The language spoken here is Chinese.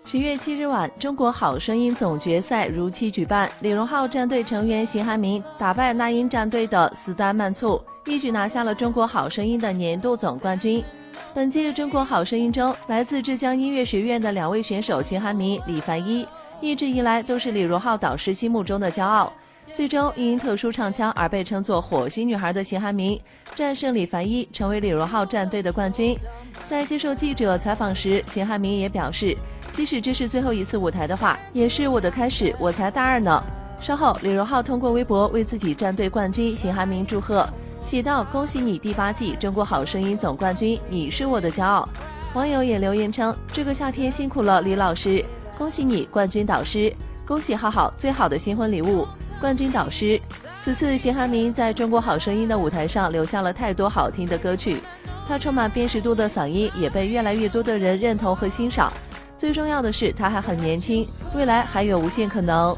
10月7日晚，中国好声音总决赛如期举办，李荣浩战队成员邢汉民打败那英战队的斯丹曼簇，一举拿下了中国好声音的年度总冠军。本届中国好声音中，来自浙江音乐学院的2位选手邢汉民、李凡一，一直以来都是李荣浩导师心目中的骄傲。最终因特殊唱腔而被称作火星女孩的邢汉民战胜李凡一，成为李荣浩战队的冠军。在接受记者采访时，邢汉民也表示，即使这是最后一次舞台的话，也是我的开始，我才大2呢。稍后，李荣浩通过微博为自己战队冠军邢汉民祝贺，写道：“恭喜你第8季中国好声音总冠军，你是我的骄傲。”网友也留言称：“这个夏天辛苦了李老师，恭喜你冠军导师，恭喜浩浩最好的新婚礼物，冠军导师。”此次邢汉民在中国好声音的舞台上留下了太多好听的歌曲，他充满辨识度的嗓音也被越来越多的人认同和欣赏。最重要的是，他还很年轻，未来还有无限可能。